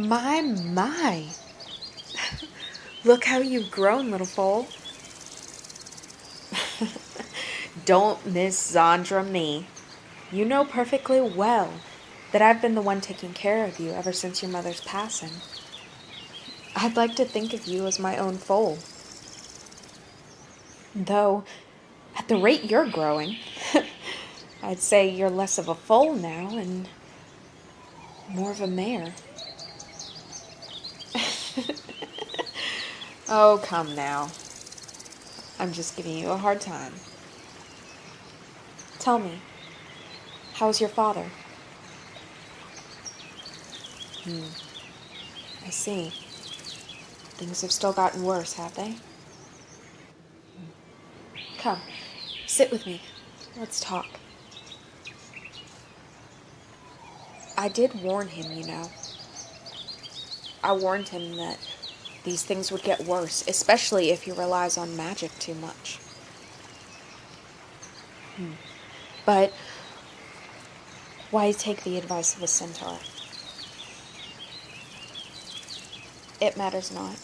My. Look how you've grown, little foal. Don't Miss Zandra me. You know perfectly well that I've been the one taking care of you ever since your mother's passing. I'd like to think of you as my own foal. Though, at the rate you're growing, I'd say you're less of a foal now and more of a mare. Oh, come now. I'm just giving you a hard time. Tell me, how's your father? I see. Things have still gotten worse, have they? Come, sit with me. Let's talk. I did warn him, you know. I warned him that these things would get worse, especially if he relies on magic too much. But why take the advice of a centaur? It matters not.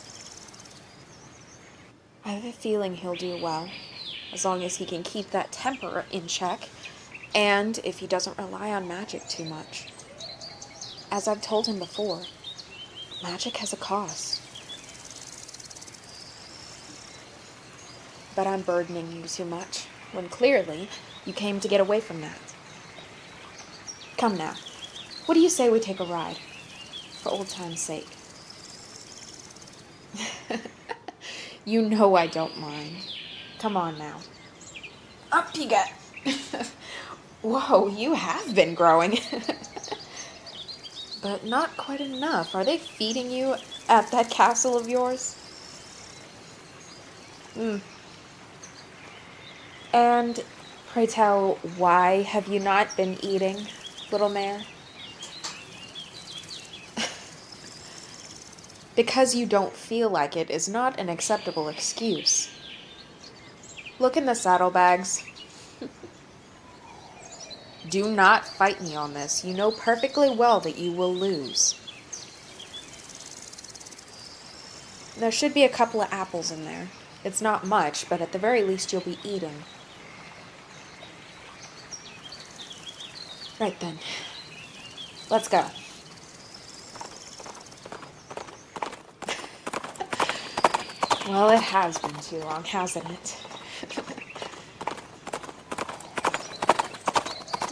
I have a feeling he'll do well, as long as he can keep that temper in check, and if he doesn't rely on magic too much. As I've told him before, magic has a cost. But I'm burdening you too much, when clearly you came to get away from that. Come now, what do you say we take a ride? For old time's sake. You know I don't mind. Come on now. Up you get. Whoa, you have been growing. But not quite enough. Are they feeding you at that castle of yours? And pray tell, why have you not been eating, little mare? Because you don't feel like it is not an acceptable excuse. Look in the saddlebags. Do not fight me on this. You know perfectly well that you will lose. There should be a couple of apples in there. It's not much, but at the very least you'll be eating. Right then. Let's go. Well, it has been too long, hasn't it?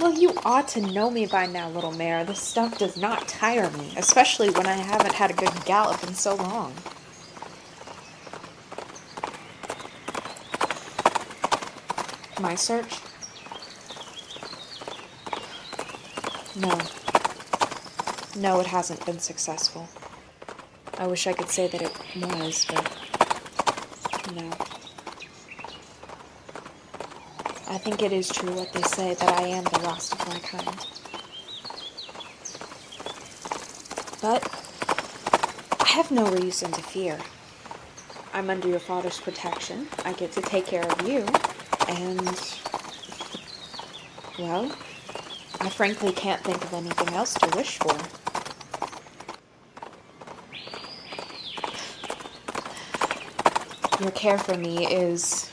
Well, you ought to know me by now, little mare. This stuff does not tire me, especially when I haven't had a good gallop in so long. My search? No. No, it hasn't been successful. I wish I could say that it was, but no. I think it is true what they say, that I am the last of my kind. But I have no reason to fear. I'm under your father's protection. I get to take care of you. And, well, I frankly can't think of anything else to wish for. Your care for me is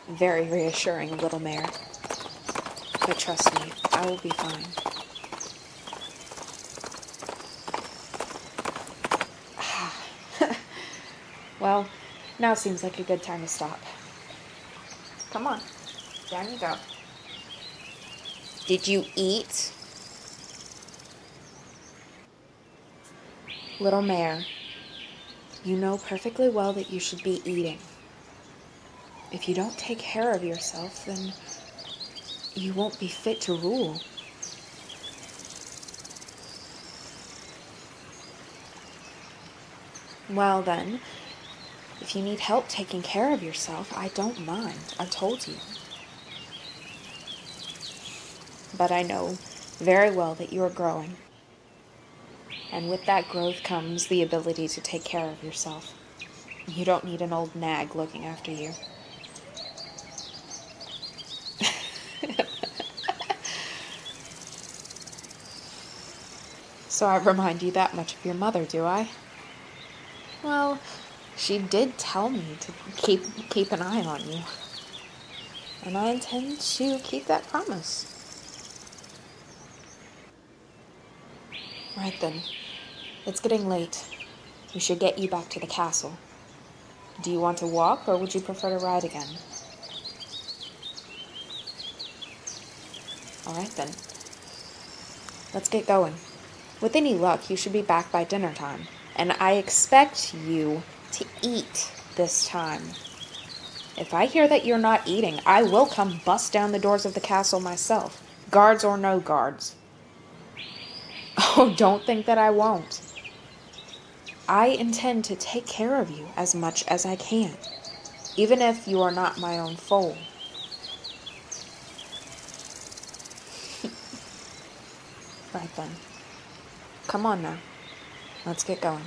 very reassuring, little mare. But trust me, I will be fine. Well, now seems like a good time to stop. Come on, down you go. Did you eat? Little mare, you know perfectly well that you should be eating. If you don't take care of yourself, then you won't be fit to rule. Well then, if you need help taking care of yourself, I don't mind. I've told you. But I know very well that you are growing. And with that growth comes the ability to take care of yourself. You don't need an old nag looking after you. So I remind you that much of your mother, do I? Well, she did tell me to keep an eye on you. And I intend to keep that promise. Right then. It's getting late. We should get you back to the castle. Do you want to walk, or would you prefer to ride again? Alright then. Let's get going. With any luck, you should be back by dinner time. And I expect you to eat this time. If I hear that you're not eating, I will come bust down the doors of the castle myself. Guards or no guards. Oh, don't think that I won't. I intend to take care of you as much as I can, even if you are not my own foal. Right then. Come on now. Let's get going.